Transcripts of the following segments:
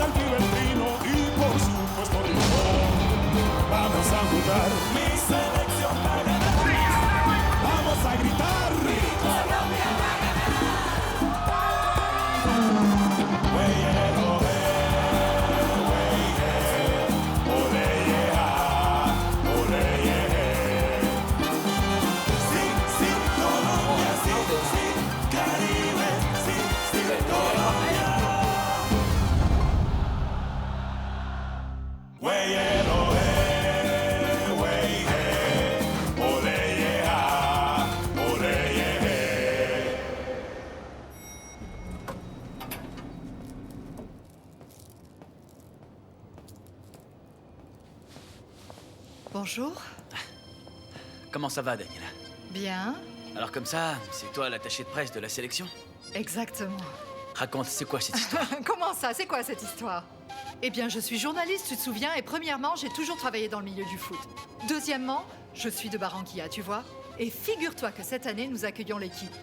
el Fiorentino y por supuesto Rincón. Vamos a jugar mi selección para ganar. Vamos a gritar. Mi Colombia va a ganar. Bonjour. Comment ça va, Daniela? Bien. Alors comme ça, c'est toi l'attaché de presse de la sélection? Exactement. Raconte, c'est quoi cette histoire? Comment ça? C'est quoi cette histoire? Eh bien, je suis journaliste, tu te souviens, et premièrement, j'ai toujours travaillé dans le milieu du foot. Deuxièmement, je suis de Barranquilla, tu vois. Et figure-toi que cette année, nous accueillons l'équipe.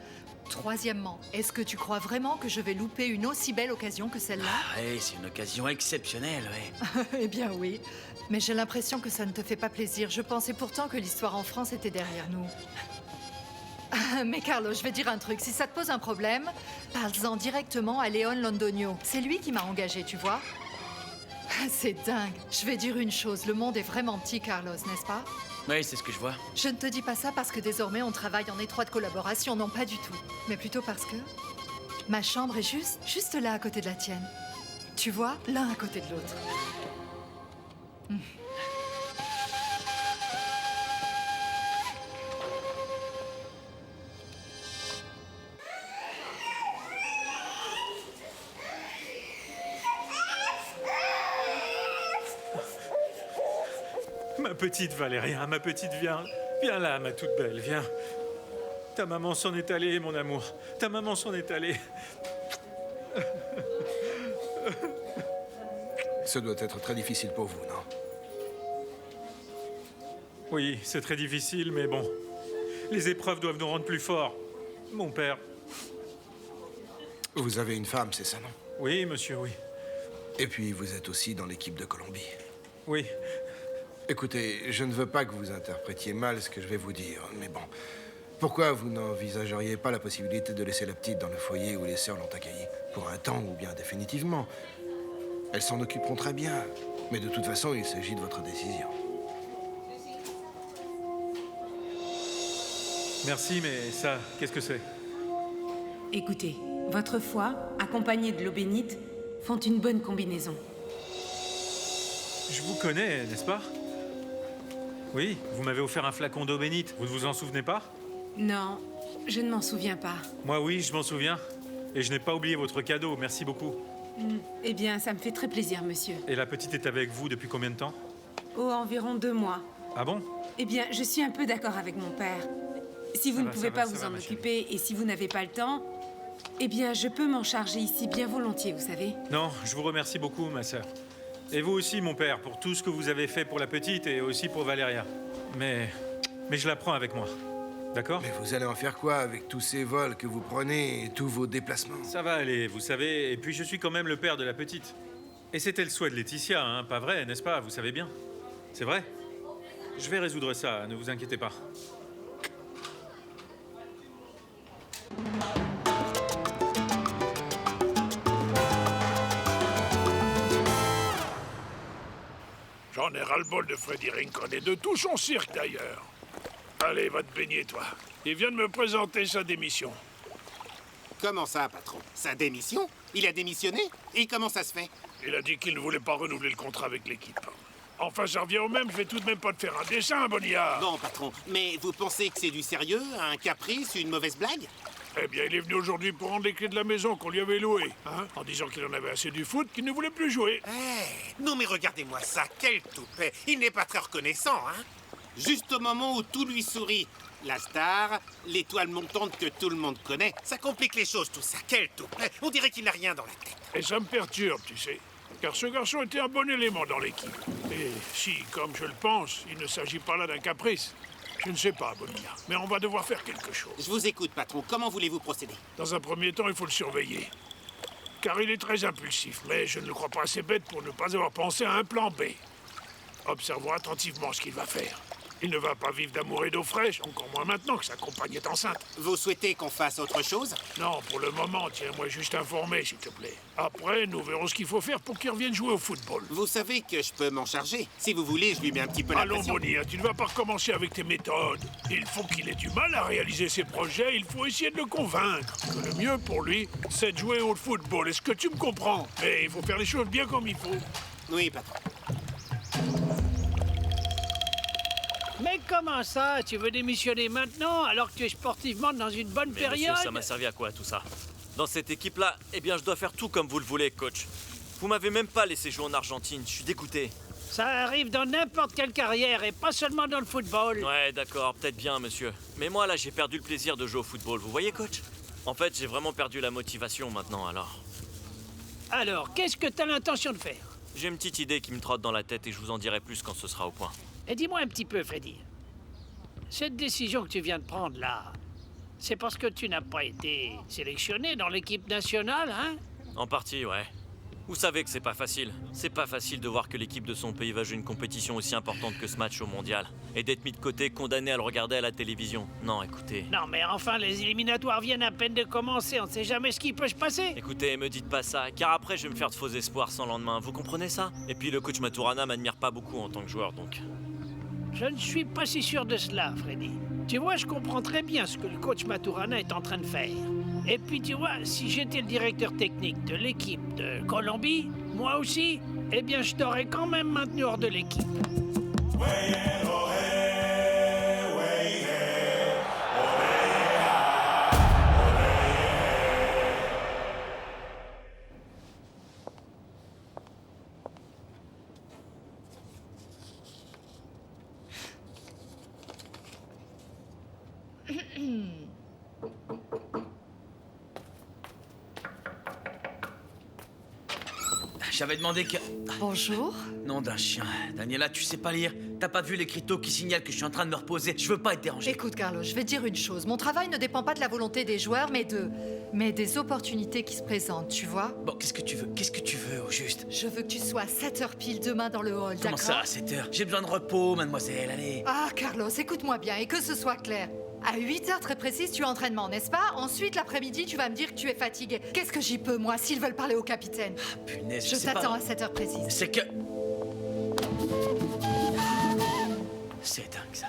Troisièmement, est-ce que tu crois vraiment que je vais louper une aussi belle occasion que celle-là? Ah oui, c'est une occasion exceptionnelle, ouais. Eh bien oui. Mais j'ai l'impression que ça ne te fait pas plaisir. Je pensais pourtant que l'histoire en France était derrière nous. Mais Carlos, je vais dire un truc. Si ça te pose un problème, parle-en directement à Léon Londonio. C'est lui qui m'a engagé, tu vois. C'est dingue. Je vais dire une chose. Le monde est vraiment petit, Carlos, n'est-ce pas? Oui, c'est ce que je vois. Je ne te dis pas ça parce que désormais on travaille en étroite collaboration. Non, pas du tout. Mais plutôt parce que ma chambre est juste là à côté de la tienne. Tu vois, l'un à côté de l'autre. Ma petite Valérien, ma petite, viens. Viens là, ma toute belle, viens. Ta maman s'en est allée, mon amour. Ta maman s'en est allée. Ça doit être très difficile pour vous, non? Oui, c'est très difficile, mais bon. Les épreuves doivent nous rendre plus forts. Mon père. Vous avez une femme, c'est ça, non? Oui, monsieur, oui. Et puis, vous êtes aussi dans l'équipe de Colombie. Oui. Écoutez, je ne veux pas que vous interprétiez mal ce que je vais vous dire, mais bon. Pourquoi vous n'envisageriez pas la possibilité de laisser la petite dans le foyer où les sœurs l'ont accueillie? Pour un temps ou bien définitivement. Elles s'en occuperont très bien. Mais de toute façon, il s'agit de votre décision. Merci, mais ça, qu'est-ce que c'est? Écoutez, votre foi, accompagnée de l'eau bénite, font une bonne combinaison. Je vous connais, n'est-ce pas? Oui, vous m'avez offert un flacon d'eau bénite. Vous ne vous en souvenez pas? Non, je ne m'en souviens pas. Moi, oui, je m'en souviens. Et je n'ai pas oublié votre cadeau, merci beaucoup. Eh bien, ça me fait très plaisir, monsieur. Et la petite est avec vous depuis combien de temps? Oh, environ 2 mois. Ah bon? Eh bien, je suis un peu d'accord avec mon père. Si vous ne pouvez pas vous en ma occuper et si vous n'avez pas le temps, eh bien, je peux m'en charger ici bien volontiers, vous savez. Non, je vous remercie beaucoup, ma sœur. Et vous aussi, mon père, pour tout ce que vous avez fait pour la petite et aussi pour Valéria. Mais je la prends avec moi. D'accord? Mais vous allez en faire quoi avec tous ces vols que vous prenez et tous vos déplacements? Ça va aller, vous savez. Et puis je suis quand même le père de la petite. Et c'était le souhait de Laetitia, hein, pas vrai, n'est-ce pas? Vous savez bien. C'est vrai. Je vais résoudre ça, ne vous inquiétez pas. J'en ai ras-le-bol de Freddy Rincon et de tout son cirque d'ailleurs. Allez, va te baigner, toi. Il vient de me présenter sa démission. Comment ça, patron? Sa démission? Il a démissionné? Et comment ça se fait? Il a dit qu'il ne voulait pas renouveler le contrat avec l'équipe. Enfin, ça revient au même, je vais tout de même pas te faire un dessin, Bonilla. Bon, patron, mais vous pensez que c'est du sérieux? Un caprice? Une mauvaise blague? Eh bien, il est venu aujourd'hui pour rendre les clés de la maison qu'on lui avait louée, hein, en disant qu'il en avait assez du foot, qu'il ne voulait plus jouer. Non mais regardez-moi ça, quel toupet! Il n'est pas très reconnaissant, hein? Juste au moment où tout lui sourit. La star, l'étoile montante que tout le monde connaît, ça complique les choses tout ça, quel toupet! On dirait qu'il n'a rien dans la tête. Et ça me perturbe, tu sais, car ce garçon était un bon élément dans l'équipe. Et si, comme je le pense, il ne s'agit pas là d'un caprice, je ne sais pas, Bonilla, mais on va devoir faire quelque chose. Je vous écoute, patron. Comment voulez-vous procéder? Dans un premier temps, il faut le surveiller. car il est très impulsif, mais je ne le crois pas assez bête pour ne pas avoir pensé à un plan B. Observons attentivement ce qu'il va faire. Il ne va pas vivre d'amour et d'eau fraîche, encore moins maintenant que sa compagne est enceinte. Vous souhaitez qu'on fasse autre chose? Non, pour le moment, tiens-moi juste informé, s'il te plaît. Après, nous verrons ce qu'il faut faire pour qu'il revienne jouer au football. Vous savez que je peux m'en charger. Si vous voulez, je lui mets un petit peu la Allons, pression. Bonilla, tu ne vas pas recommencer avec tes méthodes. Il faut qu'il ait du mal à réaliser ses projets, il faut essayer de le convaincre. Que le mieux pour lui, c'est de jouer au football. Est-ce que tu me comprends? Mais il faut faire les choses bien comme il faut. Oui, patron. Mais comment ça? Tu veux démissionner maintenant, alors que tu es sportivement dans une bonne Mais période? monsieur, ça m'a servi à quoi tout ça? Dans cette équipe-là, eh bien je dois faire tout comme vous le voulez, coach. Vous m'avez même pas laissé jouer en Argentine, je suis dégoûté. Ça arrive dans n'importe quelle carrière, et pas seulement dans le football. Ouais, d'accord, peut-être bien, monsieur. Mais moi, là, j'ai perdu le plaisir de jouer au football, vous voyez, coach? En fait, j'ai vraiment perdu la motivation maintenant, alors. Alors, qu'est-ce que t'as l'intention de faire? J'ai une petite idée qui me trotte dans la tête et je vous en dirai plus quand ce sera au point. Et dis-moi un petit peu, Freddy. Cette décision que tu viens de prendre, là, c'est parce que tu n'as pas été sélectionné dans l'équipe nationale, hein? En partie, ouais. Vous savez que c'est pas facile. C'est pas facile de voir que l'équipe de son pays va jouer une compétition aussi importante que ce match au mondial. Et d'être mis de côté, condamné à le regarder à la télévision. Non, écoutez. Non, mais enfin, les éliminatoires viennent à peine de commencer. On ne sait jamais ce qui peut se passer. Écoutez, me dites pas ça, car après je vais me faire de faux espoirs sans lendemain. Vous comprenez ça? Et puis le coach Maturana m'admire pas beaucoup en tant que joueur, donc... Je ne suis pas si sûr de cela, Freddy. Tu vois, je comprends très bien ce que le coach Maturana est en train de faire. Et puis, tu vois, si j'étais le directeur technique de l'équipe de Colombie, moi aussi, eh bien, je t'aurais quand même maintenu hors de l'équipe. J'avais demandé que... Bonjour. Nom d'un chien. Daniela, tu sais pas lire? T'as pas vu l'écriteau qui signale que je suis en train de me reposer? Je veux pas être dérangé. Écoute, Carlos, je vais te dire une chose. Mon travail ne dépend pas de la volonté des joueurs, mais des opportunités qui se présentent, tu vois? Bon, qu'est-ce que tu veux? Qu'est-ce que tu veux, au juste? Je veux que tu sois à 7h pile demain dans le hall, Comment d'accord? ça, à 7 heures? J'ai besoin de repos, mademoiselle, allez. Ah, Carlos, écoute-moi bien et que ce soit clair. À 8h très précises, tu as entraînement, n'est-ce pas? Ensuite, l'après-midi, tu vas me dire que tu es fatigué. Qu'est-ce que j'y peux, moi, s'ils veulent parler au capitaine? Punaise, Je sais pas. t'attends à 7h précises. C'est que... C'est dingue, ça.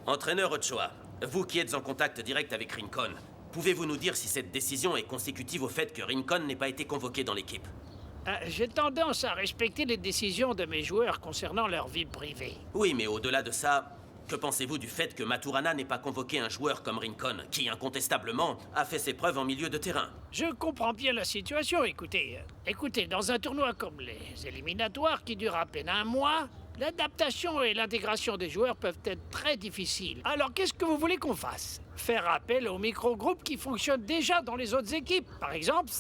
Entraîneur Ochoa, vous qui êtes en contact direct avec Rincon, pouvez-vous nous dire si cette décision est consécutive au fait que Rincon n'ait pas été convoqué dans l'équipe? J'ai tendance à respecter les décisions de mes joueurs concernant leur vie privée. Oui, mais au-delà de ça, que pensez-vous du fait que Maturana n'ait pas convoqué un joueur comme Rincon, qui incontestablement a fait ses preuves en milieu de terrain? Je comprends bien la situation, écoutez. Écoutez, dans un tournoi comme les éliminatoires qui durent à peine un mois, l'adaptation et l'intégration des joueurs peuvent être très difficiles. Alors qu'est-ce que vous voulez qu'on fasse? Faire appel aux micro-groupes qui fonctionnent déjà dans les autres équipes. Par exemple,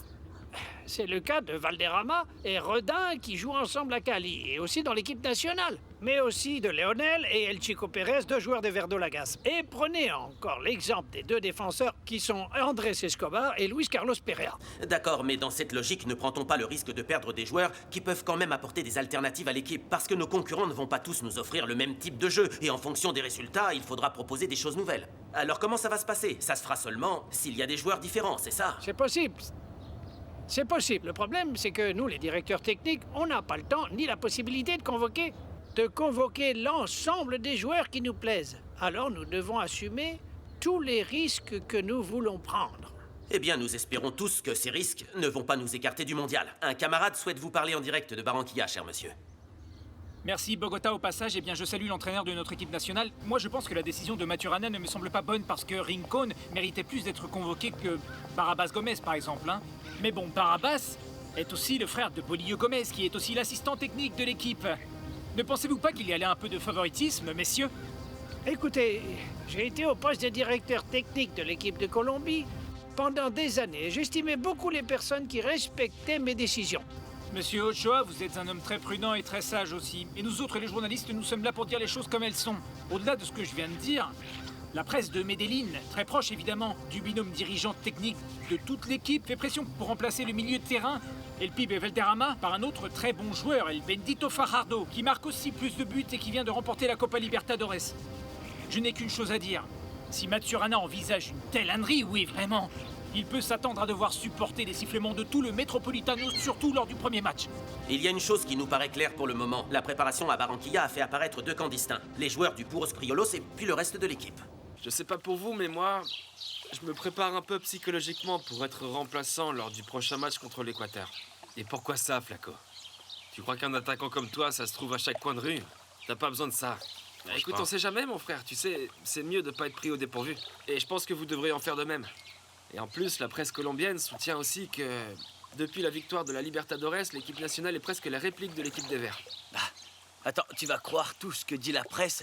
c'est le cas de Valderrama et Redin qui jouent ensemble à Cali et aussi dans l'équipe nationale. Mais aussi de Léonel et El Chico Pérez, deux joueurs des Verdolagas. Et prenez encore l'exemple des deux défenseurs qui sont Andrés Escobar et Luis Carlos Pereira. D'accord, mais dans cette logique, ne prend-on pas le risque de perdre des joueurs qui peuvent quand même apporter des alternatives à l'équipe? Parce que nos concurrents ne vont pas tous nous offrir le même type de jeu, et en fonction des résultats, il faudra proposer des choses nouvelles. Alors comment ça va se passer? Ça se fera seulement s'il y a des joueurs différents, c'est ça? C'est possible. C'est possible. Le problème, c'est que nous, les directeurs techniques, on n'a pas le temps ni la possibilité de convoquer l'ensemble des joueurs qui nous plaisent. Alors nous devons assumer tous les risques que nous voulons prendre. Eh bien, nous espérons tous que ces risques ne vont pas nous écarter du mondial. Un camarade souhaite vous parler en direct de Barranquilla, cher monsieur. Merci Bogota au passage. Eh bien, je salue l'entraîneur de notre équipe nationale. Moi, je pense que la décision de Maturana ne me semble pas bonne parce que Rincon méritait plus d'être convoqué que Barabas Gomez, par exemple. Hein. Mais bon, Barabas est aussi le frère de Bolillo Gomez, qui est aussi l'assistant technique de l'équipe. Ne pensez-vous pas qu'il y allait un peu de favoritisme, messieurs? Écoutez, j'ai été au poste de directeur technique de l'équipe de Colombie pendant des années. J'estimais beaucoup les personnes qui respectaient mes décisions. Monsieur Ochoa, vous êtes un homme très prudent et très sage aussi. Et nous autres, les journalistes, nous sommes là pour dire les choses comme elles sont. Au-delà de ce que je viens de dire, La presse de Medellín, très proche évidemment du binôme dirigeant technique de toute l'équipe, fait pression pour remplacer le milieu de terrain El Pibe Valderrama par un autre très bon joueur, El Bendito Fajardo, qui marque aussi plus de buts et qui vient de remporter la Copa Libertadores. Je n'ai qu'une chose à dire. Si Maturana envisage une telle ânerie, oui vraiment, il peut s'attendre à devoir supporter les sifflements de tout le Metropolitano, surtout lors du premier match. Il y a une chose qui nous paraît claire pour le moment. La préparation à Barranquilla a fait apparaître 2 camps distincts. Les joueurs du Puros Criolos et puis le reste de l'équipe. Je sais pas pour vous, mais moi, je me prépare un peu psychologiquement pour être remplaçant lors du prochain match contre l'Équateur. Et pourquoi ça, Flaco? Tu crois qu'un attaquant comme toi, ça se trouve à chaque coin de rue? T'as pas besoin de ça. Écoute, on sait jamais, mon frère. Tu sais, c'est mieux de pas être pris au dépourvu. Et je pense que vous devriez en faire de même. Et en plus, la presse colombienne soutient aussi que, depuis la victoire de la Libertadores, l'équipe nationale est presque la réplique de l'équipe des Verts. Bah, attends, tu vas croire tout ce que dit la presse?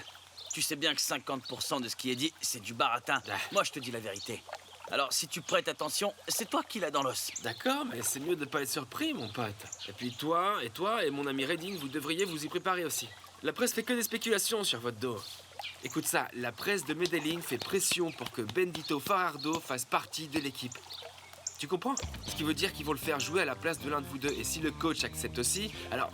Tu sais bien que 50% de ce qui est dit, c'est du baratin. Moi, je te dis la vérité. Alors, si tu prêtes attention, c'est toi qui l'as dans l'os. D'accord, mais c'est mieux de pas être surpris, mon pote. Et puis toi et mon ami Redding, vous devriez vous y préparer aussi. La presse fait que des spéculations sur votre dos. Écoute ça, la presse de Medellín fait pression pour que Bendito Fajardo fasse partie de l'équipe. Tu comprends? Ce qui veut dire qu'ils vont le faire jouer à la place de l'un de vous deux. Et si le coach accepte aussi, alors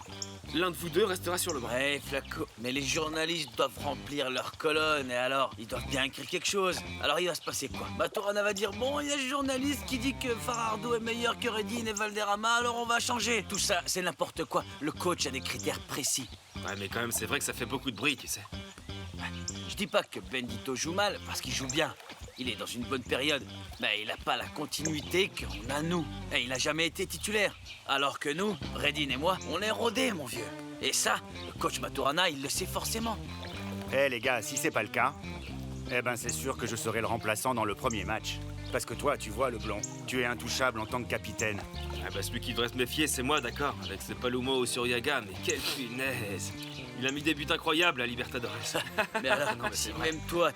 l'un de vous deux restera sur le banc. Ouais, Flaco, mais les journalistes doivent remplir leur colonne, et alors, ils doivent bien écrire quelque chose. Alors il va se passer quoi? Maturana va dire, bon, il y a le journaliste qui dit que Fajardo est meilleur que Redding et Valderrama, alors on va changer. Tout ça, c'est n'importe quoi. Le coach a des critères précis. Ouais, mais quand même, c'est vrai que ça fait beaucoup de bruit, tu sais. Je dis pas que Bendito joue mal, parce qu'il joue bien. Il est dans une bonne période, mais il n'a pas la continuité qu'on a nous. Et il n'a jamais été titulaire. Alors que nous, Redding et moi, on est rodés, mon vieux. Et ça, le coach Maturana, il le sait forcément. Eh les gars, si c'est pas le cas, eh ben c'est sûr que je serai le remplaçant dans le premier match. Parce que toi, tu vois le blond, tu es intouchable en tant que capitaine. Ah bah celui qui devrait se méfier, c'est moi, d'accord. Avec ce Palomo au Suryaga, mais quelle punaise. Il a mis des buts incroyables à Libertadores. Mais alors, non, mais si c'est vrai. même toi,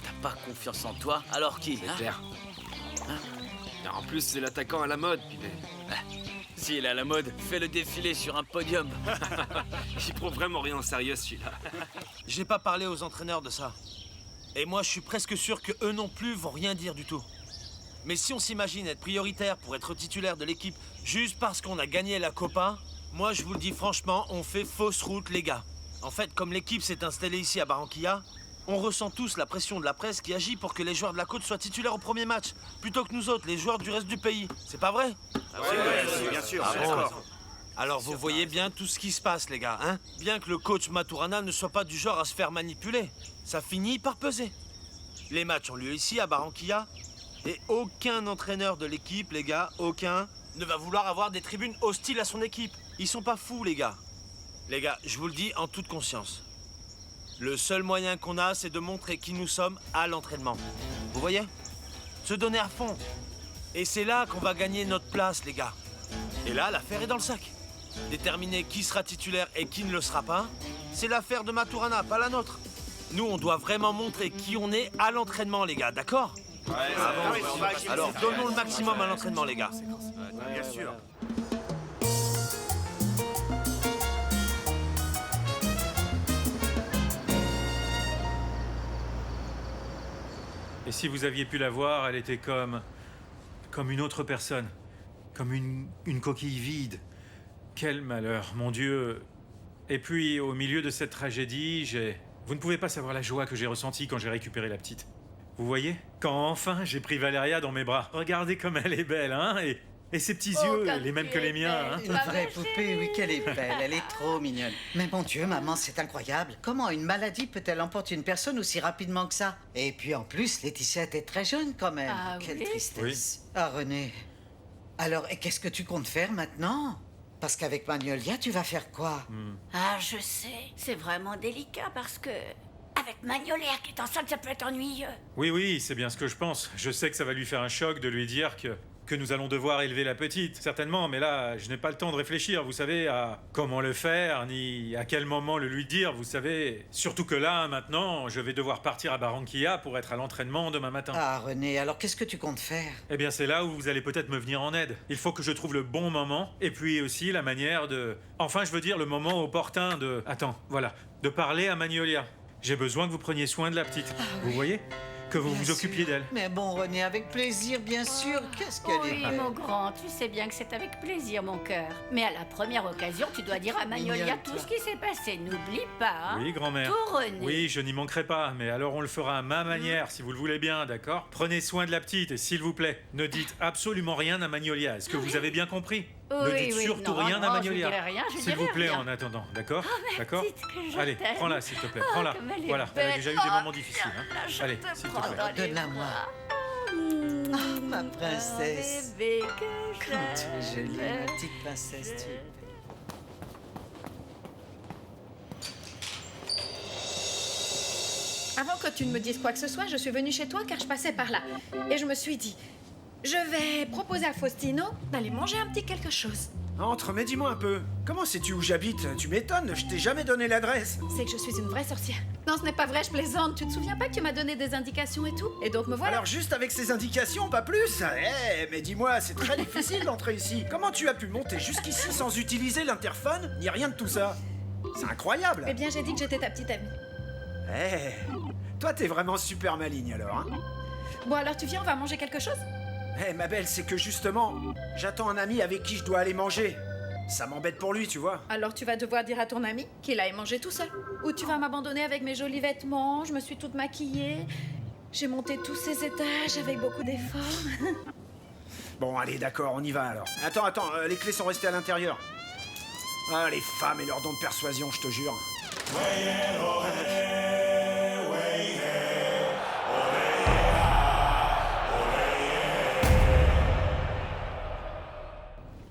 t'as pas confiance en toi, alors qui C'est clair. Et en plus, c'est l'attaquant à la mode, Pivet. S'il est à la mode, fais-le défiler sur un podium. Il prend vraiment rien en sérieux, celui-là. J'ai pas parlé aux entraîneurs de ça. Et moi, je suis presque sûr que eux non plus vont rien dire du tout. Mais si on s'imagine être prioritaire pour être titulaire de l'équipe juste parce qu'on a gagné la Copa, moi, je vous le dis franchement, on fait fausse route, les gars. En fait, comme l'équipe s'est installée ici à Barranquilla, on ressent tous la pression de la presse qui agit pour que les joueurs de la côte soient titulaires au premier match, plutôt que nous autres, les joueurs du reste du pays. C'est pas vrai? Ouais, bien sûr, d'accord. Alors vous voyez bien tout ce qui se passe, les gars, hein? Bien que le coach Maturana ne soit pas du genre à se faire manipuler, ça finit par peser. Les matchs ont lieu ici, à Barranquilla, et aucun entraîneur de l'équipe, les gars, aucun, ne va vouloir avoir des tribunes hostiles à son équipe. Ils sont pas fous, les gars. Les gars, je vous le dis en toute conscience. Le seul moyen qu'on a, c'est de montrer qui nous sommes à l'entraînement. Vous voyez? Se donner à fond. Et c'est là qu'on va gagner notre place, les gars. Et là, l'affaire est dans le sac. Déterminer qui sera titulaire et qui ne le sera pas, c'est l'affaire de Maturana, pas la nôtre. Nous, on doit vraiment montrer qui on est à l'entraînement, les gars, d'accord? Alors, donnons le maximum à l'entraînement, les gars. Bien sûr. Et si vous aviez pu la voir, elle était comme une autre personne. Comme une coquille vide. Quel malheur, mon Dieu. Et puis, au milieu de cette tragédie, vous ne pouvez pas savoir la joie que j'ai ressentie quand j'ai récupéré la petite. Vous voyez? Quand enfin j'ai pris Valéria dans mes bras. Regardez comme elle est belle, hein? Et ses petits yeux, les mêmes que les miens, hein? Une vraie poupée, oui, qu'elle est belle. Elle est trop mignonne. Mais mon Dieu, maman, c'est incroyable. Comment une maladie peut-elle emporter une personne aussi rapidement que ça? Et puis en plus, Laetitia était très jeune quand même. Ah, quelle oui? tristesse. Ah, René. Alors, et qu'est-ce que tu comptes faire maintenant? Parce qu'avec Magnolia, tu vas faire quoi? Ah, je sais. C'est vraiment délicat parce que... Avec Magnolia qui est enceinte, ça peut être ennuyeux. Oui, c'est bien ce que je pense. Je sais que ça va lui faire un choc de lui dire que nous allons devoir élever la petite, certainement, mais là, je n'ai pas le temps de réfléchir, vous savez, à comment le faire, ni à quel moment le lui dire, vous savez. Surtout que là, maintenant, je vais devoir partir à Barranquilla pour être à l'entraînement demain matin. Ah, René, alors qu'est-ce que tu comptes faire? Eh bien, c'est là où vous allez peut-être me venir en aide. Il faut que je trouve le bon moment, et puis aussi la manière de... Enfin, je veux dire, le moment opportun de... Attends, voilà, de parler à Magnolia. J'ai besoin que vous preniez soin de la petite. Vous voyez? Que vous vous occupiez d'elle. Mais bon, René, avec plaisir, bien sûr. Qu'est-ce qu'elle Oui, est belle. mon grand, tu sais bien que c'est avec plaisir, mon cœur. Mais à la première occasion, tu dois dire à Magnolia Mignonne, tout toi. ce qui s'est passé. N'oublie pas, hein. Oui, grand-mère. Tout, René. Oui, je n'y manquerai pas, mais alors on le fera à ma manière, si vous le voulez bien, d'accord? Prenez soin de la petite, et s'il vous plaît, ne dites absolument rien à Magnolia. Est-ce que vous avez bien compris? Ne Oui, dites oui. surtout Non, rien non, à je Magnolia. dirai rien, je S'il vous dirai plaît, rien. en attendant, d'accord? ma D'accord? petite, que je Allez, t'aime. prends-la, s'il te plaît, Oh, prends-la. comme elle est Voilà, elle a belle. déjà eu des Oh, moments difficiles. Hein. là, je Allez, te s'il te prends plaît. dans les Donne-la moi. bras. Ma princesse. Bébé que Comme tu es jolie, j'aime. ma petite princesse, tu es. Avant que tu ne me dises quoi que ce soit, je suis venue chez toi car je passais par là. Et je me suis dit, je vais proposer à Faustino d'aller manger un petit quelque chose. Entre, mais dis-moi un peu, comment sais-tu où j'habite? Tu m'étonnes, je t'ai jamais donné l'adresse. C'est que je suis une vraie sorcière. Non, ce n'est pas vrai, je plaisante. Tu te souviens pas que tu m'as donné des indications et tout? Et donc me voilà. Alors juste avec ces indications, pas plus. Eh, mais dis-moi, c'est très difficile d'entrer ici. Comment tu as pu monter jusqu'ici sans utiliser l'interphone, ni rien de tout ça? C'est incroyable. Eh bien, j'ai dit que j'étais ta petite amie. Eh, toi t'es vraiment super maligne alors, hein? Bon, alors tu viens, on va manger quelque chose? Eh, ma belle, c'est que justement, j'attends un ami avec qui je dois aller manger. Ça m'embête pour lui, tu vois. Alors tu vas devoir dire à ton ami qu'il aille manger tout seul. Ou tu vas m'abandonner avec mes jolis vêtements, je me suis toute maquillée. J'ai monté tous ces étages avec beaucoup d'efforts. Bon, allez, d'accord, on y va alors. Attends, les clés sont restées à l'intérieur. Ah, les femmes et leur don de persuasion, je te jure.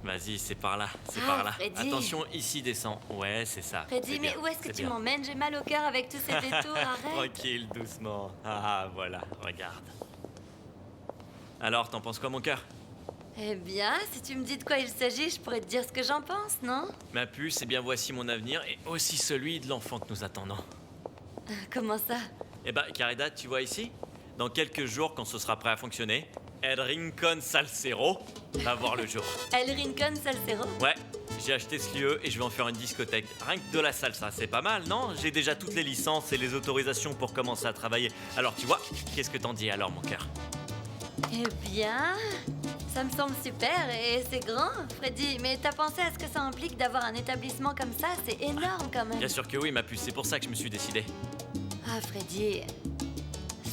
Vas-y, c'est par là, c'est Ah, par là. Freddy. Attention, ici descend. Ouais, c'est ça. Freddy, c'est mais bien, où est-ce que c'est tu bien. m'emmènes? J'ai mal au cœur avec tous ces détours, arrête. Tranquille, doucement. Ah, voilà, regarde. Alors, t'en penses quoi, mon cœur? Eh bien, si tu me dis de quoi il s'agit, je pourrais te dire ce que j'en pense, non? Ma puce, eh bien voici mon avenir et aussi celui de l'enfant que nous attendons. Comment ça? Eh ben, Caridad, tu vois ici? Dans quelques jours, quand ce sera prêt à fonctionner, El Rincón Salsero va voir le jour. El Rincón Salsero? Ouais, j'ai acheté ce lieu et je vais en faire une discothèque. Rien que de la salsa, c'est pas mal, non? J'ai déjà toutes les licences et les autorisations pour commencer à travailler. Alors, tu vois, qu'est-ce que t'en dis alors, mon cœur? Eh bien, ça me semble super et c'est grand, Freddy. Mais t'as pensé à ce que ça implique d'avoir un établissement comme ça? C'est énorme quand même. Bien sûr que oui, ma puce, c'est pour ça que je me suis décidé. Ah, Freddy,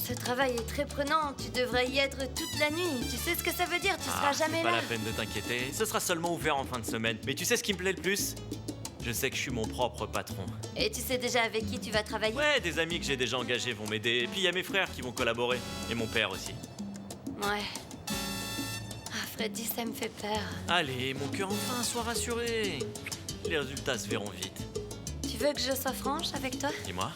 ce travail est très prenant. Tu devrais y être toute la nuit. Tu sais ce que ça veut dire? Tu seras jamais c'est pas là. la peine de t'inquiéter, ce sera seulement ouvert en fin de semaine. Mais tu sais ce qui me plaît le plus? Je sais que je suis mon propre patron. Et tu sais déjà avec qui tu vas travailler? Ouais, des amis que j'ai déjà engagés vont m'aider. Et puis il y a mes frères qui vont collaborer. Et mon père aussi. Ouais. Ah, Freddy, ça me fait peur. Allez, mon cœur, enfin, sois rassuré. Les résultats se verront vite. Tu veux que je sois franche avec toi? Dis-moi,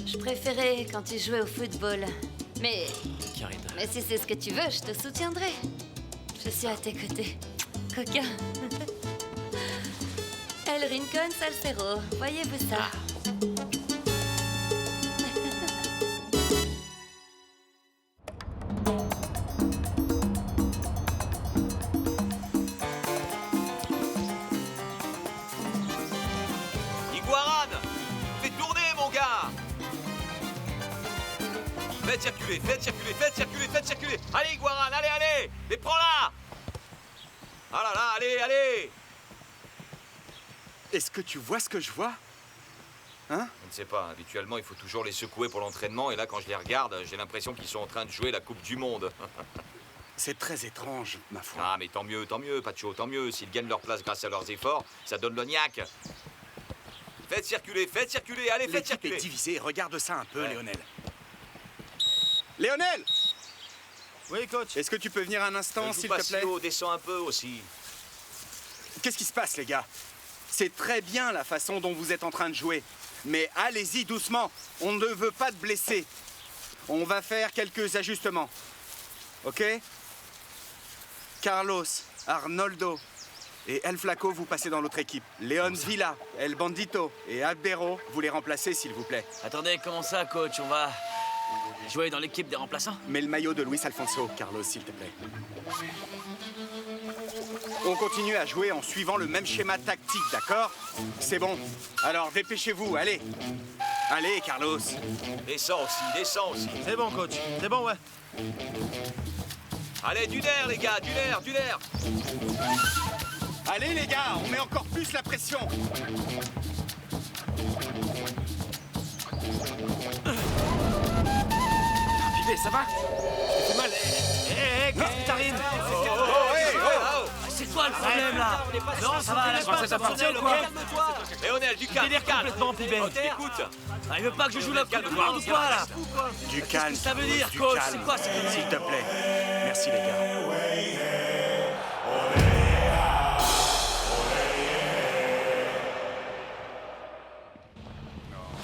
Je préférais quand tu jouais au football. Mais Caridad. si c'est ce que tu veux, je te soutiendrai. Je suis à tes côtés. Coquin. El Rincón Salsero. Voyez-vous ça? Iguaran, fais tourner, mon gars. Faites circuler, faites circuler, faites circuler, faites circuler. Allez, Iguaran, allez, allez. Les prends là. Ah là là, allez, allez. Est-ce que tu vois ce que je vois? Hein? Je ne sais pas, habituellement il faut toujours les secouer pour l'entraînement et là quand je les regarde, j'ai l'impression qu'ils sont en train de jouer la Coupe du Monde. C'est très étrange, ma foi. Ah mais tant mieux, Pacho, tant mieux. S'ils gagnent leur place grâce à leurs efforts, ça donne l'ognac. Faites circuler, allez, faites L'équipe circuler. est divisée, regarde ça un peu, Ouais. Léonel. Léonel! Oui, coach. Est-ce que tu peux venir un instant, Joue s'il pas te si plaît? haut, descends un peu aussi. Qu'est-ce qui se passe, les gars? C'est très bien la façon dont vous êtes en train de jouer. Mais allez-y doucement. On ne veut pas de blessés. On va faire quelques ajustements. OK? Carlos, Arnoldo et El Flaco, vous passez dans l'autre équipe. Léon Villa, El Bandito et Albero, vous les remplacez, s'il vous plaît. Attendez, comment ça, coach? On va jouer dans l'équipe des remplaçants? Mets le maillot de Luis Alfonso, Carlos, s'il te plaît. On continue à jouer en suivant le même schéma tactique, d'accord? C'est bon. Alors dépêchez-vous, allez. Allez, Carlos. Descends aussi. C'est bon, coach. C'est bon, ouais. Allez, du nerf, les gars, du nerf. Allez, les gars, on met encore plus la pression. Pipé, ça va? Ça fait mal. Hé, qu'est-ce qui t'arrive? C'est quoi le problème là? Non, ça va, la princesse appartient ou quoi? Léonel, du calme. complètement, Pibé. Écoute. Ah, il veut pas que je joue la calme-toi ou quoi là? Du calme. Qu'est-ce que ça veut dire, du coach? calme. C'est quoi, c'est S'il te plaît. Merci, les gars.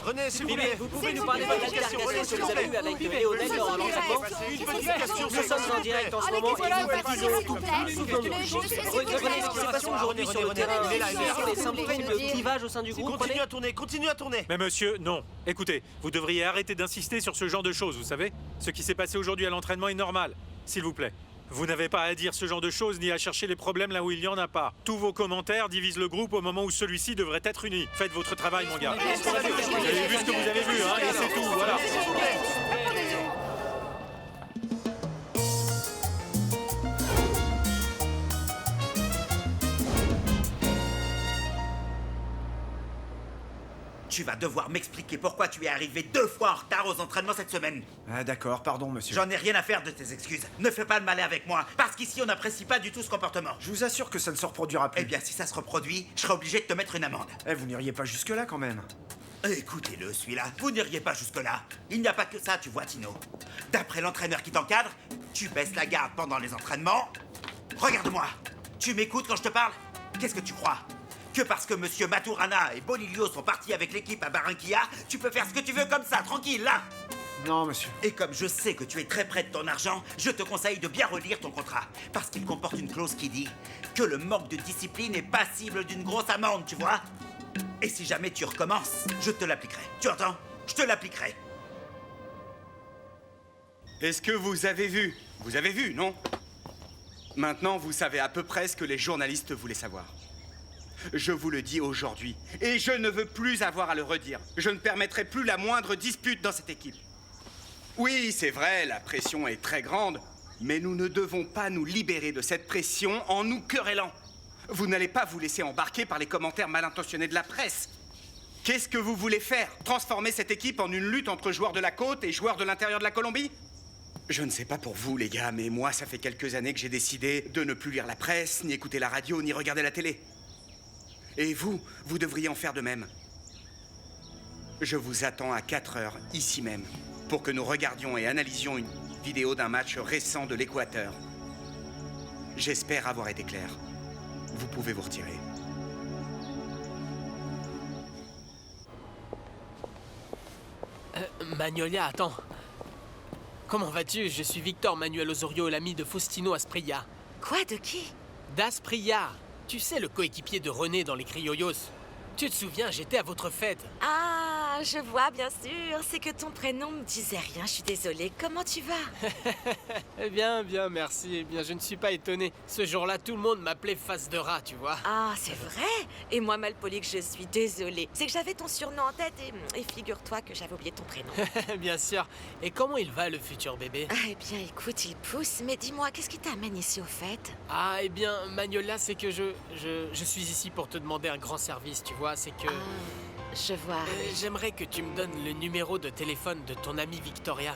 René, s'il vous plaît. Vous pouvez nous parler de l'altercation que vous avez eue avec Léonel lors de l'entraînement? Une petite question. Nous sommes en direct en ce moment et nous précisons tout plus. Souvenons-nous. Reprenez ce qui s'est passé aujourd'hui sur le terrain. Ce sont des symptômes de clivage au sein du groupe. Continue à tourner. Mais monsieur, non. Écoutez, vous devriez arrêter d'insister sur ce genre de choses, vous savez? Ce qui s'est passé aujourd'hui à l'entraînement est normal. S'il vous plaît. Vous n'avez pas à dire ce genre de choses ni à chercher les problèmes là où il n'y en a pas. Tous vos commentaires divisent le groupe au moment où celui-ci devrait être uni. Faites votre travail, mon gars. Vous avez vu ce que vous avez vu, hein, et c'est tout, voilà. Tu vas devoir m'expliquer pourquoi tu es arrivé 2 fois en retard aux entraînements cette semaine. Ah d'accord, pardon monsieur. J'en ai rien à faire de tes excuses. Ne fais pas le malin avec moi, parce qu'ici on n'apprécie pas du tout ce comportement. Je vous assure que ça ne se reproduira plus. Eh bien, si ça se reproduit, je serai obligé de te mettre une amende. Eh, vous n'iriez pas jusque-là quand même. Écoutez-le, celui-là. Vous n'iriez pas jusque-là. Il n'y a pas que ça, tu vois, Tino. D'après l'entraîneur qui t'encadre, tu baisses la garde pendant les entraînements. Regarde-moi. Tu m'écoutes quand je te parle? Qu'est-ce que tu crois? Que parce que Monsieur Maturana et Bonilio sont partis avec l'équipe à Barranquilla, tu peux faire ce que tu veux comme ça, tranquille, là? Non, monsieur. Et comme je sais que tu es très près de ton argent, je te conseille de bien relire ton contrat. Parce qu'il comporte une clause qui dit que le manque de discipline est passible d'une grosse amende, tu vois? Et si jamais tu recommences, je te l'appliquerai. Tu entends? Je te l'appliquerai. Est-ce que vous avez vu? Vous avez vu, non? Maintenant, vous savez à peu près ce que les journalistes voulaient savoir. Je vous le dis aujourd'hui, et je ne veux plus avoir à le redire. Je ne permettrai plus la moindre dispute dans cette équipe. Oui, c'est vrai, la pression est très grande, mais nous ne devons pas nous libérer de cette pression en nous querellant. Vous n'allez pas vous laisser embarquer par les commentaires mal intentionnés de la presse. Qu'est-ce que vous voulez faire? Transformer cette équipe en une lutte entre joueurs de la côte et joueurs de l'intérieur de la Colombie? Je ne sais pas pour vous, les gars, mais moi, ça fait quelques années que j'ai décidé de ne plus lire la presse, ni écouter la radio, ni regarder la télé. Et vous, vous devriez en faire de même. Je vous attends à 4 heures, ici même, pour que nous regardions et analysions une vidéo d'un match récent de l'Équateur. J'espère avoir été clair. Vous pouvez vous retirer. Magnolia, attends. Comment vas-tu? Je suis Victor Manuel Osorio, l'ami de Faustino Asprilla. Quoi? De qui? D'Asprilla. Tu sais, le coéquipier de René dans les Criollos. Tu te souviens, j'étais à votre fête. Ah, je vois, bien sûr. C'est que ton prénom me disait rien, je suis désolée. Comment tu vas? Bien, merci. Eh bien, je ne suis pas étonné. Ce jour-là, tout le monde m'appelait face de rat, tu vois. Ah, c'est vrai? Et moi, malpoli que je suis, désolée. C'est que j'avais ton surnom en tête et figure-toi que j'avais oublié ton prénom. Bien sûr. Et comment il va, le futur bébé? Ah, eh bien, écoute, il pousse. Mais dis-moi, qu'est-ce qui t'amène ici au fait? Ah, eh bien, Magnolia, c'est que je suis ici pour te demander un grand service, tu vois. C'est que... Je vois. J'aimerais que tu me donnes le numéro de téléphone de ton amie Victoria.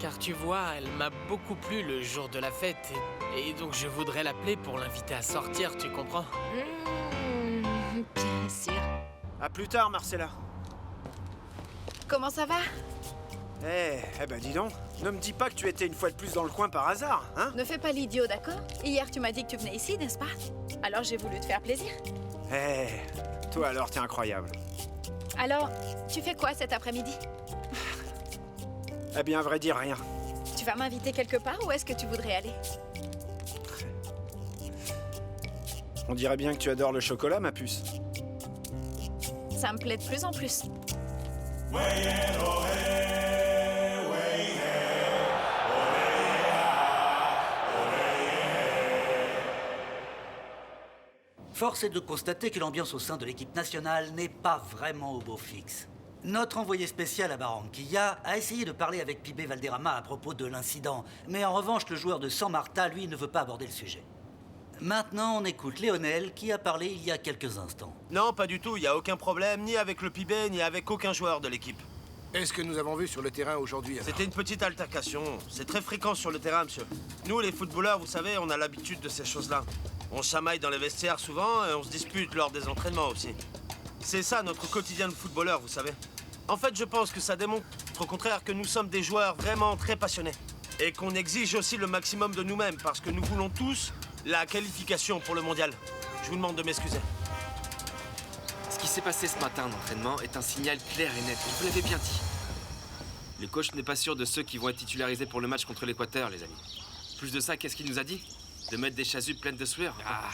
Car tu vois, elle m'a beaucoup plu le jour de la fête. Et donc je voudrais l'appeler pour l'inviter à sortir, tu comprends? Bien sûr. À plus tard, Marcella. Comment ça va? Eh ben dis donc, ne me dis pas que tu étais une fois de plus dans le coin par hasard, hein? Ne fais pas l'idiot, d'accord? Hier, tu m'as dit que tu venais ici, n'est-ce pas? Alors j'ai voulu te faire plaisir. Eh, toi alors, t'es incroyable. Alors, tu fais quoi cet après-midi? Eh bien, à vrai dire, rien. Tu vas m'inviter quelque part ou est-ce que tu voudrais aller? On dirait bien que tu adores le chocolat, ma puce. Ça me plaît de plus en plus. Force est de constater que l'ambiance au sein de l'équipe nationale n'est pas vraiment au beau fixe. Notre envoyé spécial à Barranquilla a essayé de parler avec Pibé Valderrama à propos de l'incident. Mais en revanche, le joueur de San Marta, lui, ne veut pas aborder le sujet. Maintenant, on écoute Léonel, qui a parlé il y a quelques instants. Non, pas du tout. Il n'y a aucun problème, ni avec le Pibé, ni avec aucun joueur de l'équipe. Est-ce que nous avons vu sur le terrain aujourd'hui? C'était une petite altercation. C'est très fréquent sur le terrain, monsieur. Nous, les footballeurs, vous savez, on a l'habitude de ces choses-là. On chamaille dans les vestiaires souvent et on se dispute lors des entraînements aussi. C'est ça, notre quotidien de footballeur, vous savez. En fait, je pense que ça démontre, au contraire, que nous sommes des joueurs vraiment très passionnés. Et qu'on exige aussi le maximum de nous-mêmes, parce que nous voulons tous la qualification pour le mondial. Je vous demande de m'excuser. Ce qui s'est passé ce matin en entraînement est un signal clair et net. Je vous l'avais bien dit. Le coach n'est pas sûr de ceux qui vont être titularisés pour le match contre l'Équateur, les amis. Plus de ça, qu'est-ce qu'il nous a dit? De mettre des chasubles pleines de sueur? Ah,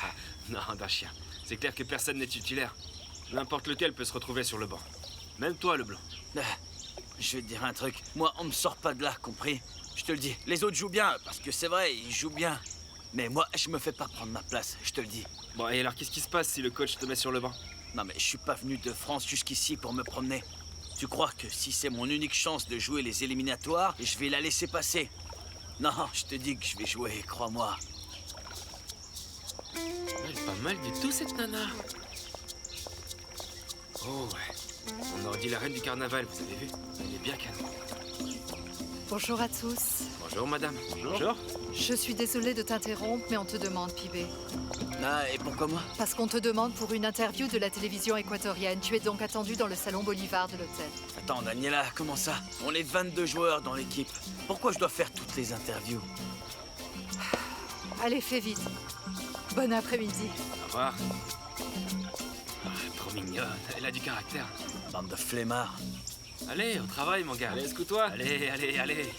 non, d'un chien. C'est clair que personne n'est titulaire. N'importe lequel peut se retrouver sur le banc. Même toi, le blanc. Je vais te dire un truc. Moi, on me sort pas de là, compris? Je te le dis. Les autres jouent bien, parce que c'est vrai, ils jouent bien. Mais moi, je me fais pas prendre ma place, je te le dis. Bon, et alors, qu'est-ce qui se passe si le coach te met sur le banc? Non, mais je suis pas venu de France jusqu'ici pour me promener. Tu crois que si c'est mon unique chance de jouer les éliminatoires, je vais la laisser passer? Non, je te dis que je vais jouer, crois-moi. Elle est pas mal du tout, cette nana. Oh, ouais. On aurait dit la reine du carnaval, vous avez vu? Elle est bien canon. Bonjour à tous. Bonjour, madame. Bonjour. Je suis désolée de t'interrompre, mais on te demande, Pibé. Ah, et pourquoi moi? Parce qu'on te demande pour une interview de la télévision équatorienne. Tu es donc attendu dans le salon Bolivar de l'hôtel. Attends, Daniela, comment ça? On est 22 joueurs dans l'équipe. Pourquoi je dois faire toutes les interviews? Allez, fais vite. Bon après-midi. Au revoir. Ah, trop mignonne. Elle a du caractère. Bande de flemmards. Allez, au travail, mon gars. Allez, escoute-toi. Allez, allez, allez.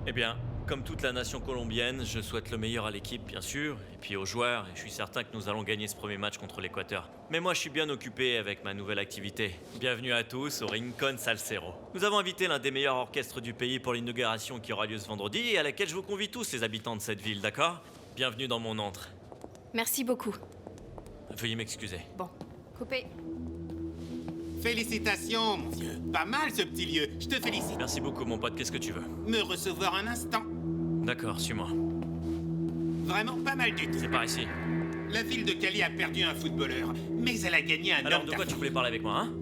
Eh bien, comme toute la nation colombienne, je souhaite le meilleur à l'équipe, bien sûr, et puis aux joueurs, et je suis certain que nous allons gagner ce premier match contre l'Équateur. Mais moi, je suis bien occupé avec ma nouvelle activité. Bienvenue à tous au Rincón Salsero. Nous avons invité l'un des meilleurs orchestres du pays pour l'inauguration qui aura lieu ce vendredi, et à laquelle je vous convie tous les habitants de cette ville, d'accord? Bienvenue dans mon antre. Merci beaucoup. Veuillez m'excuser. Bon, coupé. Félicitations, mon vieux. Pas mal, ce petit lieu. Je te félicite. Merci beaucoup, mon pote. Qu'est-ce que tu veux? Me recevoir un instant. D'accord, suis-moi. Vraiment pas mal du tout. C'est par ici. La ville de Cali a perdu un footballeur, mais elle a gagné un Alors, homme de quoi d'affaires. tu voulais parler avec moi, hein?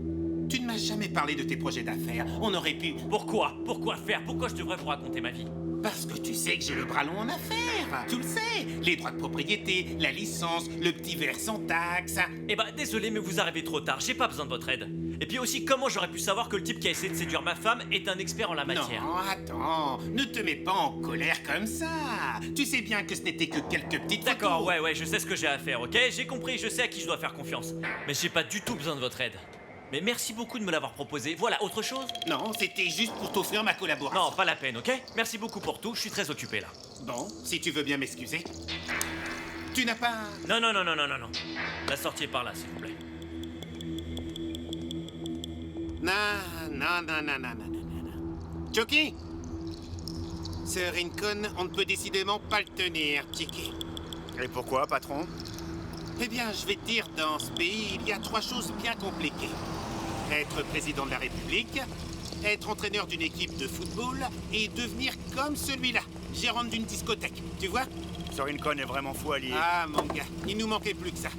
Tu ne m'as jamais parlé de tes projets d'affaires. On aurait pu... Pourquoi? Pourquoi faire? Pourquoi je devrais vous raconter ma vie? Parce que tu sais que j'ai le bras long en affaires. Tu le sais. Les droits de propriété, la licence, le petit verre sans taxe. Eh ben, désolé, mais vous arrivez trop tard. J'ai pas besoin de votre aide. Et puis aussi, comment j'aurais pu savoir que le type qui a essayé de séduire ma femme est un expert en la matière? Non, attends. Ne te mets pas en colère comme ça. Tu sais bien que ce n'était que quelques petites D'accord, photos. ouais, je sais ce que j'ai à faire, ok? J'ai compris, je sais à qui je dois faire confiance. Mais j'ai pas du tout besoin de votre aide. Mais merci beaucoup de me l'avoir proposé. Voilà, autre chose? Non, c'était juste pour t'offrir ma collaboration. Non, pas la peine, ok? Merci beaucoup pour tout, je suis très occupé là. Bon, si tu veux bien m'excuser. Tu n'as pas... Non. La sortie est par là, s'il vous plaît. Non. Chucky, ce Rincón, on ne peut décidément pas le tenir, Chicky. Et pourquoi, patron? Eh bien, je vais te dire, dans ce pays, il y a 3 choses bien compliquées. Être président de la République, être entraîneur d'une équipe de football et devenir comme celui-là, gérant d'une discothèque, tu vois? Ce Rincón est vraiment fou à lier. Ah, mon gars, il nous manquait plus que ça.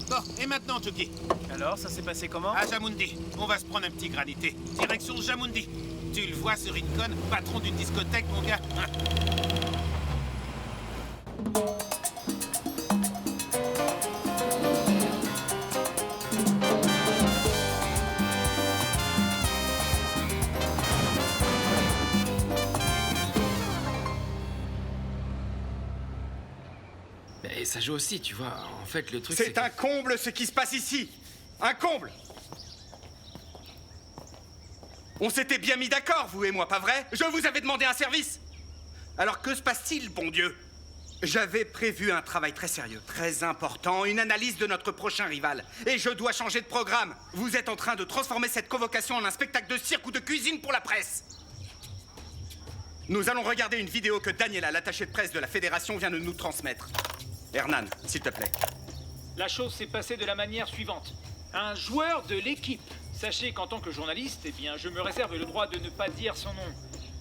Bon, et maintenant, Chucky? Alors, ça s'est passé comment? À Jamoundi, on va se prendre un petit granité. Direction Jamoundi. Tu le vois, ce Rincón, patron d'une discothèque, mon gars? Et ça joue aussi, tu vois. En fait, le truc, C'est un comble ce qui se passe ici. Un comble. On s'était bien mis d'accord, vous et moi, pas vrai? Je vous avais demandé un service. Alors que se passe-t-il, bon Dieu? J'avais prévu un travail très sérieux, très important, une analyse de notre prochain rival. Et je dois changer de programme. Vous êtes en train de transformer cette convocation en un spectacle de cirque ou de cuisine pour la presse. Nous allons regarder une vidéo que Daniela, l'attaché de presse de la fédération, vient de nous transmettre. Hernan, s'il te plaît. La chose s'est passée de la manière suivante. Un joueur de l'équipe. Sachez qu'en tant que journaliste, eh bien, je me réserve le droit de ne pas dire son nom.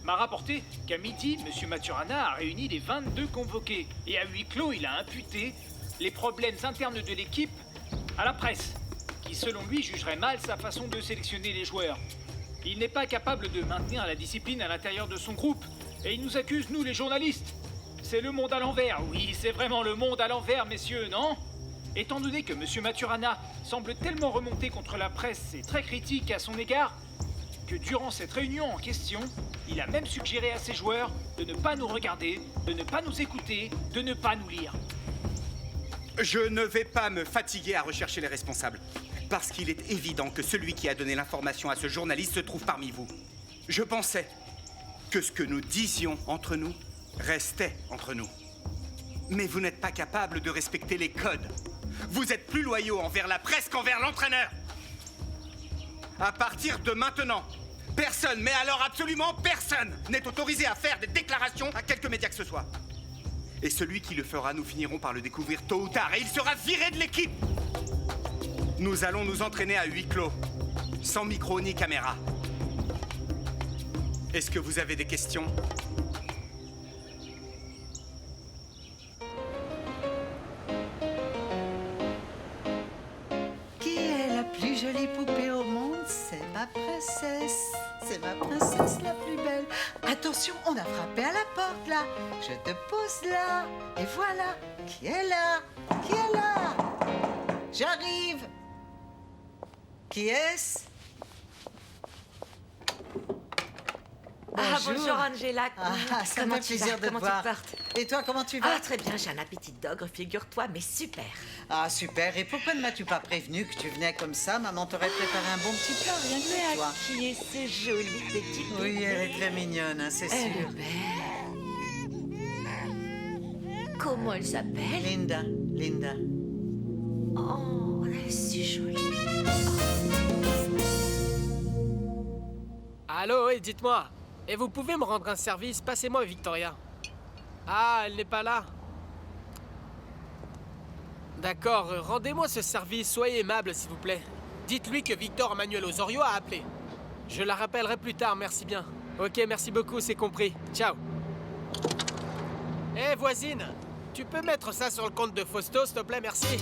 M'a rapporté qu'à midi, M. Maturana a réuni les 22 convoqués. Et à huis clos, il a imputé les problèmes internes de l'équipe à la presse, qui selon lui jugerait mal sa façon de sélectionner les joueurs. Il n'est pas capable de maintenir la discipline à l'intérieur de son groupe. Et il nous accuse, nous les journalistes. C'est le monde à l'envers. Oui, c'est vraiment le monde à l'envers, messieurs, non ? Étant donné que M. Maturana semble tellement remonté contre la presse et très critique à son égard, que durant cette réunion en question, il a même suggéré à ses joueurs de ne pas nous regarder, de ne pas nous écouter, de ne pas nous lire. Je ne vais pas me fatiguer à rechercher les responsables, parce qu'il est évident que celui qui a donné l'information à ce journaliste se trouve parmi vous. Je pensais que ce que nous disions entre nous restait entre nous. Mais vous n'êtes pas capable de respecter les codes. Vous êtes plus loyaux envers la presse qu'envers l'entraîneur. À partir de maintenant, personne, mais alors absolument personne, n'est autorisé à faire des déclarations à quelque média que ce soit. Et celui qui le fera, nous finirons par le découvrir tôt ou tard, et il sera viré de l'équipe. Nous allons nous entraîner à huis clos, sans micro ni caméra. Est-ce que vous avez des questions ? Qui est la plus jolie poupée au monde? C'est ma princesse. C'est ma princesse la plus belle. Attention, on a frappé à la porte là. Je te pose là. Et voilà. Qui est là? Qui est là? J'arrive. Qui est-ce? Ah, bonjour Angela. Ça Comment me fait tu vas? plaisir de te Comment tu voir. te portes? Et toi, comment tu vas? Ah, très bien, j'ai un appétit d'ogre, figure-toi, mais super. Ah, super. Et pourquoi ne m'as-tu pas prévenu que tu venais comme ça? Maman t'aurait préparé un bon petit plat, rien que Mais toi. qui est ce joli petit bébé? Oui, elle est très mignonne, hein, c'est Elle sûr. est belle. Comment elle s'appelle? Linda, Linda. Oh, elle est si jolie. Allô, et dites-moi. Et vous pouvez me rendre un service? Passez-moi Victoria. Ah, elle n'est pas là. D'accord, rendez-moi ce service. Soyez aimable, s'il vous plaît. Dites-lui que Victor Emmanuel Osorio a appelé. Je la rappellerai plus tard, merci bien. Ok, merci beaucoup, c'est compris. Ciao. Hé, voisine, tu peux mettre ça sur le compte de Fausto, s'il te plaît, merci.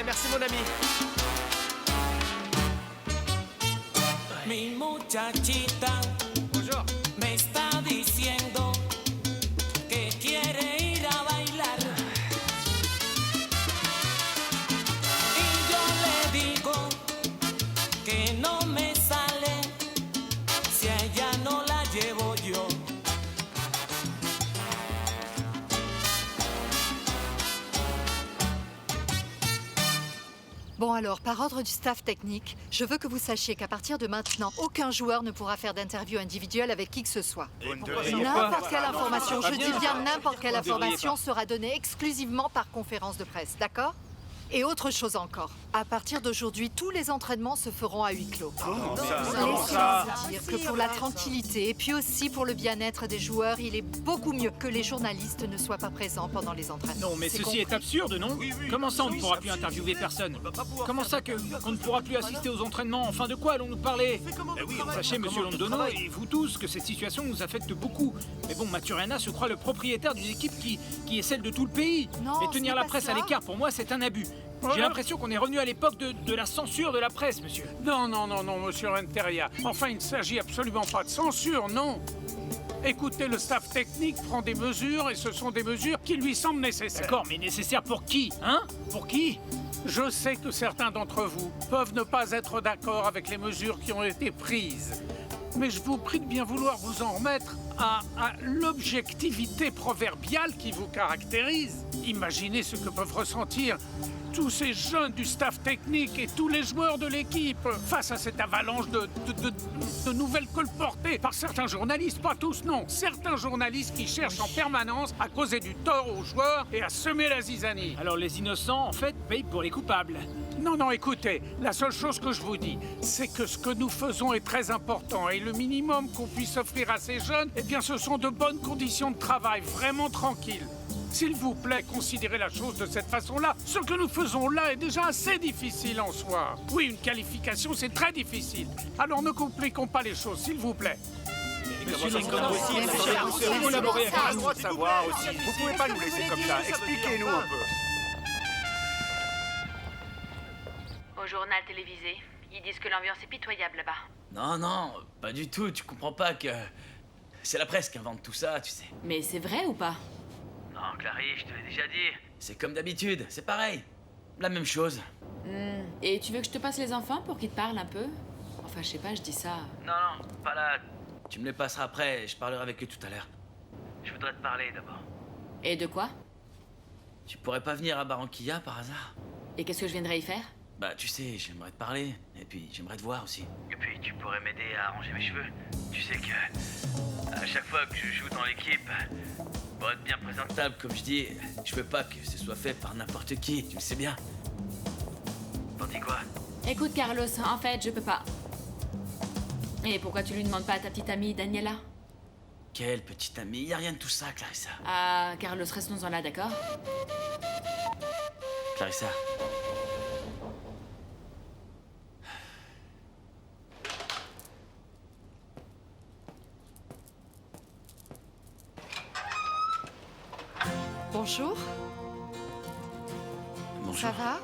Merci mon ami. Mi muchachita Bonjour. me está diciendo que quiere ir a bailar. Y yo le digo que no me sale si a ella no la llevo yo. Bon alors, par ordre du staff technique, je veux que vous sachiez qu'à partir de maintenant, aucun joueur ne pourra faire d'interview individuelle avec qui que ce soit. N'importe quelle information, je dis bien n'importe quelle information sera donnée exclusivement par conférence de presse, d'accord? Et autre chose encore, à partir d'aujourd'hui, tous les entraînements se feront à huis clos. Laissez-moi vous dire que pour la tranquillité et puis aussi pour le bien-être des joueurs, il est beaucoup mieux que les journalistes ne soient pas présents pendant les entraînements. Non, mais C'est ceci compris. est absurde, non? Comment ça, on ne pourra plus interviewer personne? Comment ça qu'on ne pourra plus assister aux entraînements? Enfin, de quoi allons-nous parler? Sachez, monsieur Londono, et vous tous, que cette situation nous affecte beaucoup. Mais bon, Maturana se croit le propriétaire d'une équipe qui est celle de tout le pays. Non, et ce tenir n'est la pas presse ça. à l'écart, pour moi, c'est un abus. J'ai l'impression qu'on est revenu à l'époque de la censure de la presse, monsieur. Non, non, non, non, monsieur Renteria. Enfin, il ne s'agit absolument pas de censure, non. Écoutez, le staff technique prend des mesures et ce sont des mesures qui lui semblent nécessaires. D'accord, mais nécessaires pour qui, hein? Pour qui? Je sais que certains d'entre vous peuvent ne pas être d'accord avec les mesures qui ont été prises. Mais je vous prie de bien vouloir vous en remettre à l'objectivité proverbiale qui vous caractérise. Imaginez ce que peuvent ressentir tous ces jeunes du staff technique et tous les joueurs de l'équipe face à cette avalanche de nouvelles colportées par certains journalistes, pas tous, non, certains journalistes qui cherchent en permanence à causer du tort aux joueurs et à semer la zizanie. Alors les innocents, en fait, payent pour les coupables. Non, non, écoutez, la seule chose que je vous dis, c'est que ce que nous faisons est très important et le minimum qu'on puisse offrir à ces jeunes, eh bien, ce sont de bonnes conditions de travail, vraiment tranquilles. S'il vous plaît, considérez la chose de cette façon-là. Ce que nous faisons là est déjà assez difficile en soi. Oui, une qualification, c'est très difficile. Alors ne compliquons pas les choses, s'il vous plaît. Monsieur Lincoln aussi, vous collaborez avec le droit de savoir aussi. Vous pouvez pas nous laisser comme ça. Expliquez-nous un peu. Au journal télévisé, ils disent que l'ambiance est pitoyable là-bas. Non, non, pas du tout. Tu comprends pas que... C'est la presse qui invente tout ça, tu sais. Mais c'est vrai ou pas? Non, Clary, je te l'ai déjà dit. C'est comme d'habitude, c'est pareil. La même chose. Et tu veux que je te passe les enfants pour qu'ils te parlent un peu? Enfin, je sais pas, je dis ça. Non, non, pas là. Tu me les passeras après, je parlerai avec eux tout à l'heure. Je voudrais te parler d'abord. Et de quoi? Tu pourrais pas venir à Barranquilla par hasard? Et qu'est-ce que je viendrais y faire? Bah, tu sais, j'aimerais te parler. Et puis, j'aimerais te voir aussi. Et puis, tu pourrais m'aider à arranger mes cheveux. Tu sais que... à chaque fois que je joue dans l'équipe... pour être bien présentable, comme je dis, je veux pas que ce soit fait par n'importe qui, tu le sais bien. T'en dis quoi? Écoute, Carlos, en fait, je peux pas. Et pourquoi tu lui demandes pas à ta petite amie, Daniela? Quelle petite amie? Y a rien de tout ça, Clarissa. Ah, Carlos, restons-en là, d'accord? Clarissa. Bonjour. Bonjour. Ça va?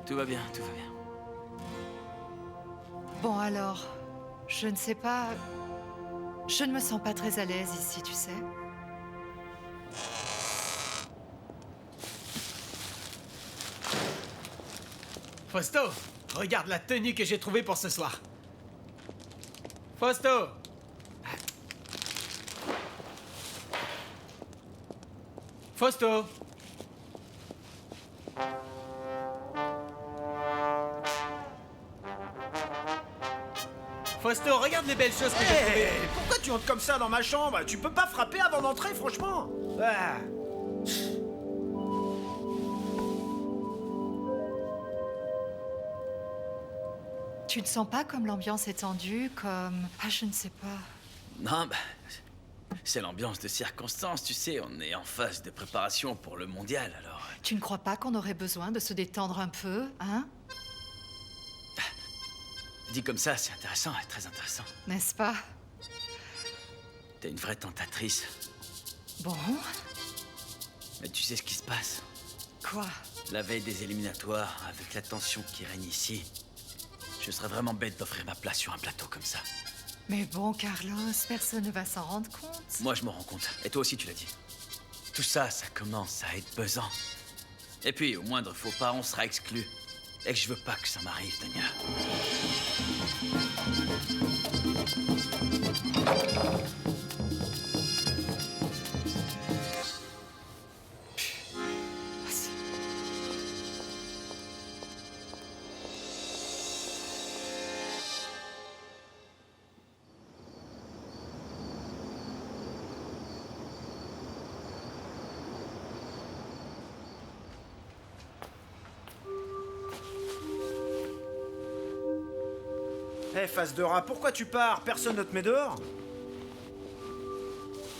Tout va bien, tout va bien. Bon alors, je ne sais pas... Je ne me sens pas très à l'aise ici, tu sais. Fausto, regarde la tenue que j'ai trouvée pour ce soir. Fausto! Fausto! Fausto, regarde les belles choses que j'ai trouvées. Pourquoi tu entres comme ça dans ma chambre? Tu peux pas frapper avant d'entrer, franchement. Ah. Tu ne sens pas comme l'ambiance est tendue, comme... Ah, je ne sais pas. Non, bah... c'est l'ambiance de circonstance, tu sais. On est en phase de préparation pour le mondial, alors... Tu ne crois pas qu'on aurait besoin de se détendre un peu, hein? Dit comme ça, c'est intéressant, très intéressant. N'est-ce pas? T'es une vraie tentatrice. Bon. Mais tu sais ce qui se passe? Quoi? La veille des éliminatoires, avec la tension qui règne ici, je serais vraiment bête d'offrir ma place sur un plateau comme ça. Mais bon, Carlos, personne ne va s'en rendre compte. Moi, je m'en rends compte. Et toi aussi, tu l'as dit. Tout ça, ça commence à être pesant. Et puis, au moindre faux pas, on sera exclu. Et je veux pas que ça m'arrive, Daniela. Hé, face de rat, pourquoi tu pars? Personne ne te met dehors?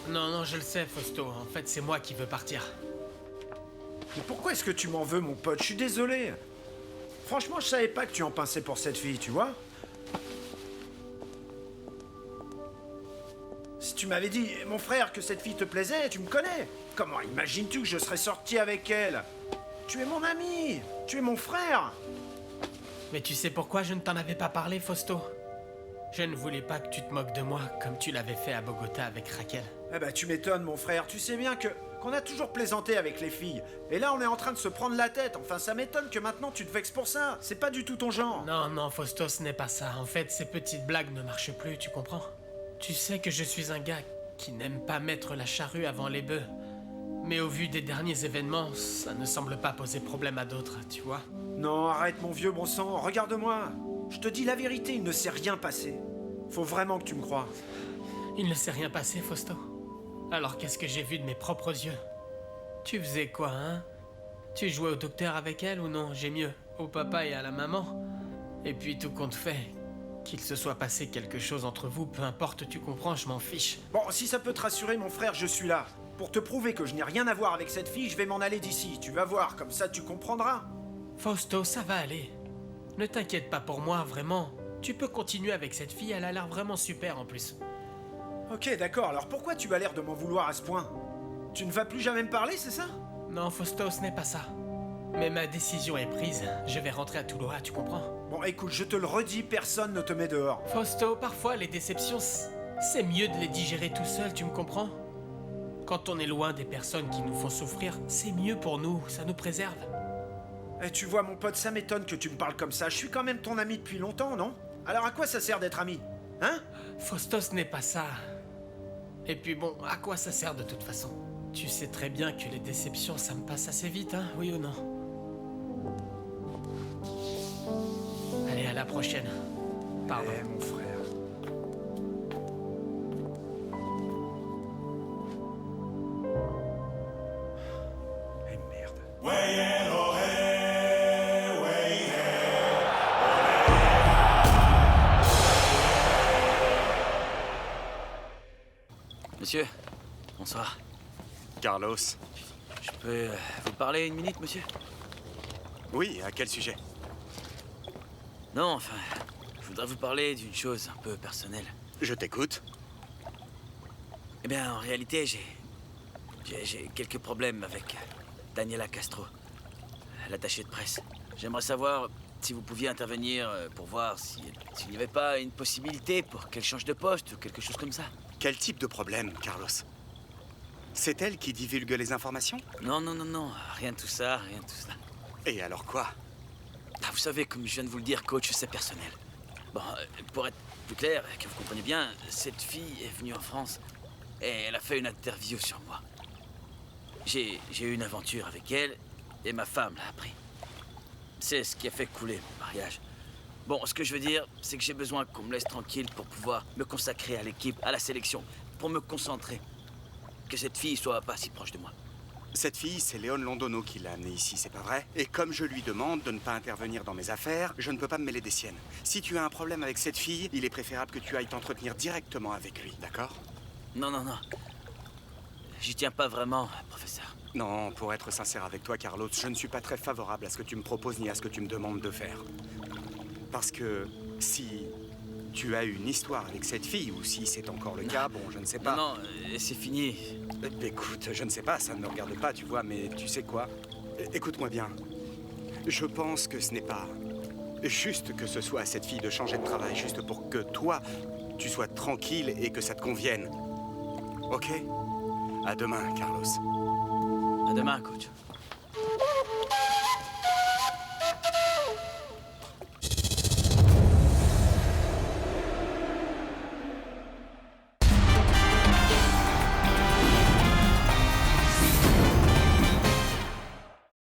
Non, non, je le sais, Fausto. En fait, c'est moi qui veux partir. Mais pourquoi est-ce que tu m'en veux, mon pote? Je suis désolé. Franchement, je savais pas que tu en pinçais pour cette fille, tu vois? Si tu m'avais dit, mon frère, que cette fille te plaisait, tu me connais. Comment imagines-tu que je serais sorti avec elle? Tu es mon ami, tu es mon frère. Mais tu sais pourquoi je ne t'en avais pas parlé, Fausto? Je ne voulais pas que tu te moques de moi comme tu l'avais fait à Bogota avec Raquel. Eh ben, tu m'étonnes, mon frère. Tu sais bien qu'on a toujours plaisanté avec les filles. Et là, on est en train de se prendre la tête. Enfin, ça m'étonne que maintenant tu te vexes pour ça. C'est pas du tout ton genre. Non, non, Fausto, ce n'est pas ça. En fait, ces petites blagues ne marchent plus, tu comprends? Tu sais que je suis un gars qui n'aime pas mettre la charrue avant les bœufs. Mais au vu des derniers événements, ça ne semble pas poser problème à d'autres, tu vois. Non, arrête mon vieux bon sang, regarde-moi. Je te dis la vérité, il ne s'est rien passé. Faut vraiment que tu me crois. Il ne s'est rien passé, Fausto. Alors qu'est-ce que j'ai vu de mes propres yeux? Tu faisais quoi, hein? Tu jouais au docteur avec elle ou non? J'ai mieux, au papa et à la maman. Et puis tout compte fait, qu'il se soit passé quelque chose entre vous, peu importe, tu comprends, je m'en fiche. Bon, si ça peut te rassurer, mon frère, je suis là. Pour te prouver que je n'ai rien à voir avec cette fille, je vais m'en aller d'ici. Tu vas voir, comme ça tu comprendras. Fausto, ça va aller. Ne t'inquiète pas pour moi, vraiment. Tu peux continuer avec cette fille, elle a l'air vraiment super en plus. Ok, d'accord, alors pourquoi tu as l'air de m'en vouloir à ce point? Tu ne vas plus jamais me parler, c'est ça? Non, Fausto, ce n'est pas ça. Mais ma décision est prise. Je vais rentrer à Touloa, tu comprends? Bon, écoute, je te le redis, personne ne te met dehors. Fausto, parfois les déceptions, c'est mieux de les digérer tout seul, tu me comprends? Quand on est loin des personnes qui nous font souffrir, c'est mieux pour nous, ça nous préserve. Eh, tu vois, mon pote, ça m'étonne que tu me parles comme ça. Je suis quand même ton ami depuis longtemps, non? Alors à quoi ça sert d'être ami? Hein? Fausto, ce n'est pas ça. Et puis bon, à quoi ça sert de toute façon? Tu sais très bien que les déceptions, ça me passe assez vite, hein, oui ou non? Allez, à la prochaine. Pardon. Eh, mon frère. Eh, merde. Monsieur, bonsoir. Carlos. Je peux vous parler une minute, monsieur? Oui, à quel sujet? Non, enfin, je voudrais vous parler d'une chose un peu personnelle. Je t'écoute. Eh bien, en réalité, j'ai quelques problèmes avec Daniela Castro, l'attachée de presse. J'aimerais savoir si vous pouviez intervenir pour voir s'il n'y avait pas une possibilité pour qu'elle change de poste ou quelque chose comme ça. Quel type de problème, Carlos? C'est elle qui divulgue les informations? Non, non, non, non, rien de tout ça, rien de tout ça. Et alors quoi? Ah, vous savez, comme je viens de vous le dire, coach, c'est personnel. Bon, pour être plus clair, que vous compreniez bien, cette fille est venue en France et elle a fait une interview sur moi. J'ai eu une aventure avec elle et ma femme l'a appris. C'est ce qui a fait couler mon mariage. Bon, ce que je veux dire, c'est que j'ai besoin qu'on me laisse tranquille pour pouvoir me consacrer à l'équipe, à la sélection, pour me concentrer. Que cette fille soit pas si proche de moi. Cette fille, c'est Léon Londono qui l'a amenée ici, c'est pas vrai? Et comme je lui demande de ne pas intervenir dans mes affaires, je ne peux pas me mêler des siennes. Si tu as un problème avec cette fille, il est préférable que tu ailles t'entretenir directement avec lui, d'accord? Non, non, non. J'y tiens pas vraiment, professeur. Non, pour être sincère avec toi, Carlos, je ne suis pas très favorable à ce que tu me proposes ni à ce que tu me demandes de faire. Parce que si tu as eu une histoire avec cette fille, ou si c'est encore le cas, bon, je ne sais pas. Non, non, c'est fini. Écoute, je ne sais pas, ça ne me regarde pas, tu vois, mais tu sais quoi? Écoute-moi bien. Je pense que ce n'est pas juste que ce soit à cette fille de changer de travail, juste pour que toi, tu sois tranquille et que ça te convienne. Ok? À demain, Carlos. À demain, coach.